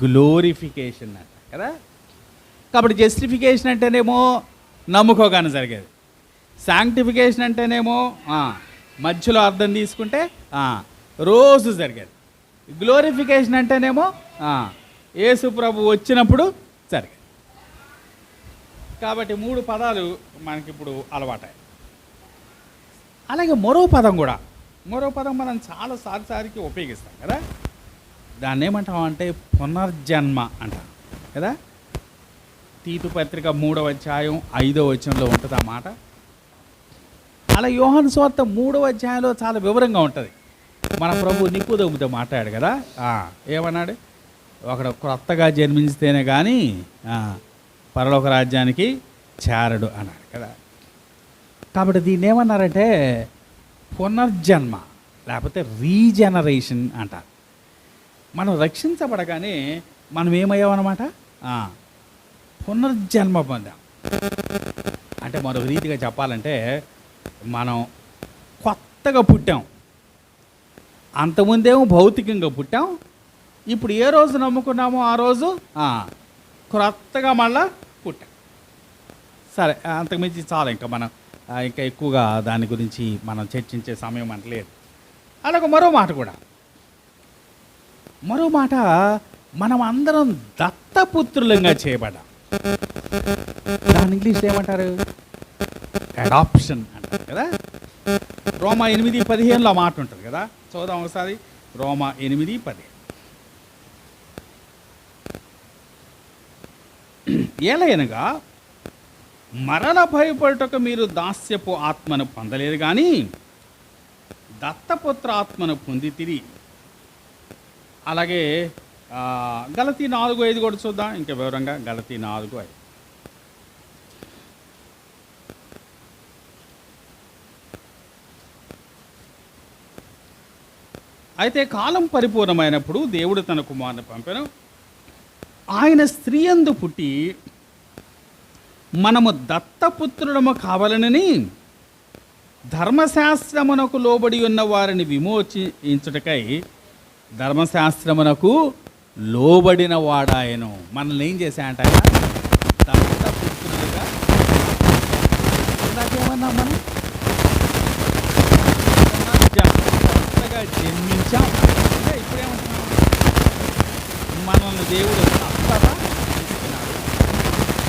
గ్లోరిఫికేషన్ అంట కదా. కాబట్టి జస్టిఫికేషన్ అంటేనేమో నమ్ముకోగానే జరిగేది. శాంక్టిఫికేషన్ అంటేనేమో మధ్యలో అర్థం తీసుకుంటే రోజు జరిగేది. గ్లోరిఫికేషన్ అంటేనేమో యేసు ప్రభు వచ్చినప్పుడు జరిగింది. కాబట్టి 3 పదాలు మనకిప్పుడు అలవాటాయి. అలాగే మరో పదం మనం చాలా సారికి ఉపయోగిస్తాం కదా. దాన్ని ఏమంటామంటే పునర్జన్మ అంటాం కదా. తీతు పత్రిక 3వ అధ్యాయం 5వ వచనంలో ఉంటుంది ఆ మాట. అలా యోహాను సువార్త 3వ అధ్యాయంలో చాలా వివరంగా ఉంటుంది. మన ప్రభు నిపుదముతో మాట్లాడాడు కదా. ఏమన్నాడు? ఒకడు క్రొత్తగా జన్మించితేనే కానీ పరలోక రాజ్యానికి చేరడు అన్నాడు కదా. కాబట్టి దీన్ని ఏమన్నారంటే పునర్జన్మ లేకపోతే రీజనరేషన్ అంటారు. మనం రక్షించబడగానే మనం ఏమయ్యామన్నమాట? పునర్జన్మ పొందాం. అంటే మరొక రీతిగా చెప్పాలంటే మనం కొత్తగా పుట్టాం. అంతకుముందేమో భౌతికంగా పుట్టాం. ఇప్పుడు ఏ రోజు నమ్ముకున్నామో ఆ రోజు క్రొత్తగా మళ్ళా పుట్టాం. సరే, అంతకుమించి చాలా ఇంకా ఎక్కువగా దాని గురించి మనం చర్చించే సమయం అంటే లేదు. అలాగే మరో మాట మనం అందరం దత్తపుత్రులంగా చేయబడ్డాం. దాని ఇంగ్లీష్లో ఏమంటారు? అడాప్షన్ అంటారు కదా. రోమా 8:15 మాట ఉంటుంది కదా. చూద్దాం ఒకసారి. రోమా 8:15. ఏలయనగా మరల భయపడుటకు మీరు దాస్యపు ఆత్మను పొందలేదు కానీ దత్తపుత్ర ఆత్మను పొందితిరి. అలాగే గలతీ 4:5 కూడా చూద్దాం ఇంకా వివరంగా. గలతీ 4:5. అయితే కాలం పరిపూర్ణమైనప్పుడు దేవుడు తన కుమారుని పంపెను. ఆయన స్త్రీ యందు పుట్టి మనము దత్తపుత్రులము కావాలనని ధర్మశాస్త్రమునకు లోబడి ఉన్న వారిని విమోచించుటకై ధర్మశాస్త్రమునకు లోబడిన వాడాయను. మనల్ని ఏం చేశాయంట? దత్తపుత్రులుగా. ఇందాకేమన్నా మనం జన్మించాం. ఇప్పుడేమంటున్నాం? మనల్ని దేవుడు దత్తత ఇస్తున్నాడు.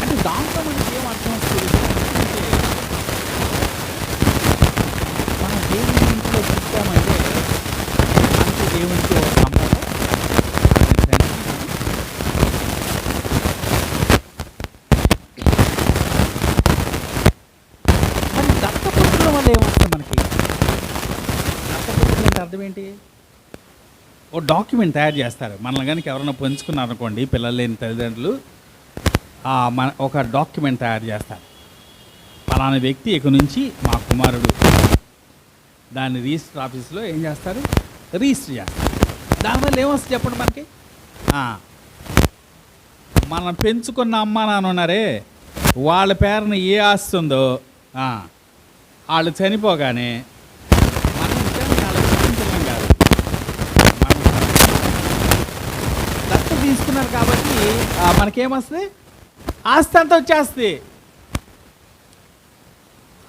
అంటే దాంట్లో మనకి ఏం అర్థం వస్తుంది అంటే మనం దేవుని ఇంట్లో పుట్టామంటే మనకి దేవునితో సంబంధం. మరి దత్తపుత్రుల వల్ల ఏమవుతుంది మనకి? దత్తపుత్రులు అంటే అర్థం ఏంటి? ఓ డాక్యుమెంట్ తయారు చేస్తారు. మనల్ని కనుక ఎవరైనా పంచుకున్నారనుకోండి, పిల్లలు లేని తల్లిదండ్రులు ఒక డాక్యుమెంట్ తయారు చేస్తారు. పలానా వ్యక్తి ఇక నుంచి మా కుమారుడు. దాన్ని రిజిస్టర్ ఆఫీస్లో ఏం చేస్తారు? రిజిస్టర్ చేస్తారు. దానివల్ల ఏమొస్తుంది చెప్పండి మనకి? మనం పెంచుకున్న అమ్మ నాన్న ఉన్నారే, వాళ్ళ పేరున ఏ ఆస్తి ఉందో వాళ్ళు చనిపోగానే తీసుకున్నారు కాబట్టి మనకేమొస్తుంది? ఆస్తి అంతా వచ్చేస్తుంది.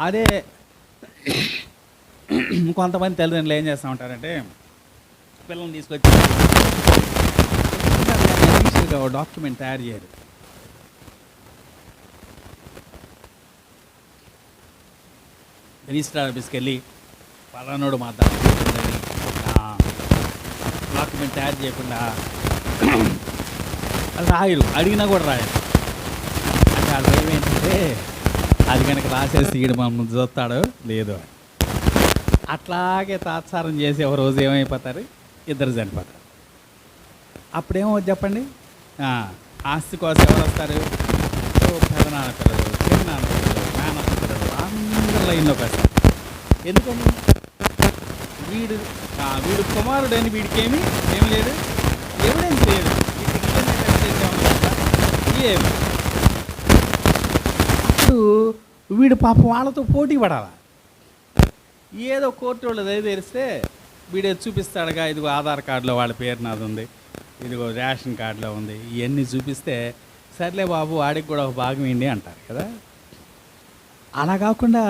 అదే కొంతమంది తల్లిదండ్రులు ఏం చేస్తూ ఉంటారంటే పిల్లల్ని తీసుకొచ్చి డాక్యుమెంట్ తయారు చేయరు. రిజిస్టర్ ఆఫీస్కి వెళ్ళి పలానోడు మా డాక్యుమెంట్ తయారు చేయకుండా రాయరు, అడిగినా కూడా రాయరు. అంటే వాళ్ళ భయం ఏంటంటే అది కనుక రాసేసి ఈడు మమ్మల్ని చూస్తాడో లేదో. అట్లాగే తాత్సారం చేసి ఒక రోజు ఏమైపోతారు? ఇద్దరు చనిపోతారు. అప్పుడేమో చెప్పండి, ఆస్తి కోసం ఎవరు వస్తారు? పెదనాన్న పిల్లలు, చిన్నాన్న పిల్లలు, నాన్నన్న పిల్లలు అందరూ లైన్లోకి వస్తారు. ఎందుకని? వీడు కుమారుడని వీడికేమీ ఏమి లేదు, ఎవిడెన్స్ లేదు. అప్పుడు వీడు పాపం వాళ్ళతో పోటీ పడాలా? ఏదో కోర్టు వాళ్ళు తెలిస్తే వీడే చూపిస్తాడుగా, ఇదిగో ఆధార్ కార్డులో వాళ్ళ పేరు నాది ఉంది, ఇదిగో రేషన్ కార్డులో ఉంది, ఇవన్నీ చూపిస్తే సర్లే బాబు వాడికి కూడా ఒక భాగం ఏంటి అంటారు కదా. అలా కాకుండా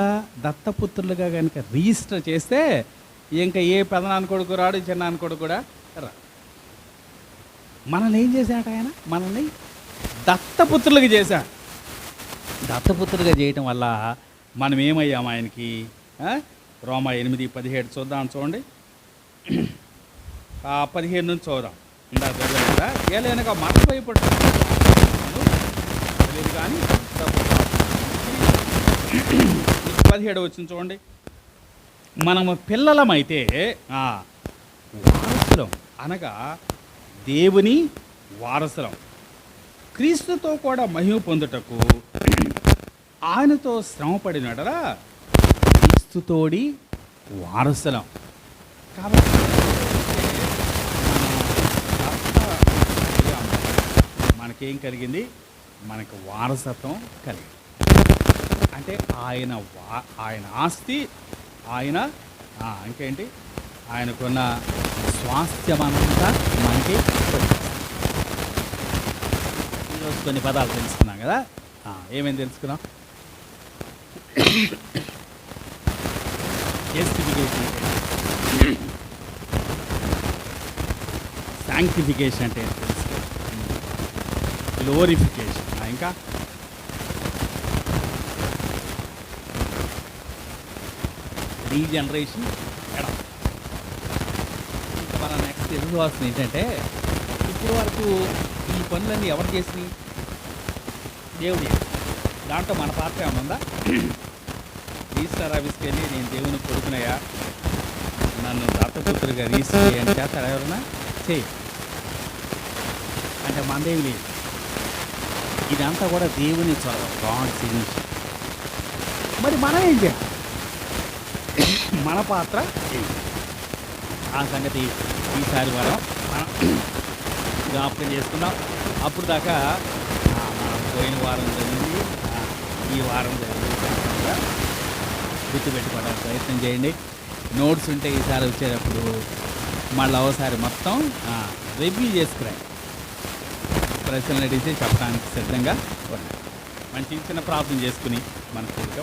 దత్తపుత్రులుగా కనుక రిజిస్టర్ చేస్తే ఇంకా ఏ పెదనాన్న కొడుకు రాడు, చిన్నాన్న కొడుకు కూడా రా. మనల్ని ఏం చేశాట ఆయన? మనల్ని దత్తపుత్రులుగా చేశాడు. దత్తపుత్రులుగా చేయటం వల్ల మనం ఏమయ్యాం ఆయనకి? రోమా 8:17 చూద్దాం, చూడండి. 15 నుంచి చూద్దాం. ఇందాక చదివాను కదా, ఏలైనగా మతభయపడు తెలియదు కానీ 17 వచ్చింది చూడండి. మనము పిల్లలమైతే వారసులం, అనగా దేవుని వారసులం, క్రీస్తుతో కూడా మహిమ పొందుటకు ఆయనతో శ్రమపడినడరా క్రీస్తుతోడి వారసులం. కాబట్టి మనకేం కలిగింది? మనకు వారసత్వం కలిగింది. అంటే ఆయన ఆస్తి, ఆయన ఇంకేంటి, ఆయనకున్న స్వాస్థ్యమంతా మనకి ఈరోజు కొన్ని పదాలు తెలుసుకున్నాం కదా. ఏమేమి తెలుసుకున్నాం? జస్టిఫికేషన్ అంటే, శాంక్టిఫికేషన్ అంటే తెలుసు, గ్లోరిఫికేషన్, ఇంకా రీజనరేషన్. ఇంకా మన నెక్స్ట్ తెలుసుకోవాల్సింది ఏంటంటే, ఇప్పుడు వరకు ఈ పనులన్నీ ఎవరు చేసినాయి? దేవుడి. దాంట్లో మన పాత్ర ఏమన్నా? రిజిస్టర్ ఆఫీస్కి వెళ్ళి నేను దేవుని కొడుకునయ్యా, నన్ను దత్తపుత్రుడిగా రిజిస్టర్ చేయని చేస్తాడు ఎవరన్నా? చేయి అంటే మనదేమి లేదు. ఇదంతా కూడా దేవుని చొరవ, గాడ్స్ ఇనిషియేటివ్. మరి మనం ఏం చేయాలి? మన పాత్ర ఆ సంగతి ఈసారి మనం జ్ఞాపకం చేసుకుందాం. అప్పుడు దాకా మనం పోయిన వారం జరిగింది, ఈ వారం జరిగింది గుర్తుపెట్టుకోవడానికి ప్రయత్నం చేయండి. నోట్స్ ఉంటే ఈసారి వచ్చేటప్పుడు మళ్ళీ ఒకసారి మొత్తం రివ్యూ చేసుకురండి. ప్రశ్నలు అడిగితే చెప్పడానికి సిద్ధంగా ఉండండి. మంచి చిన్న ప్రార్థన చేసుకుని మన కోరిక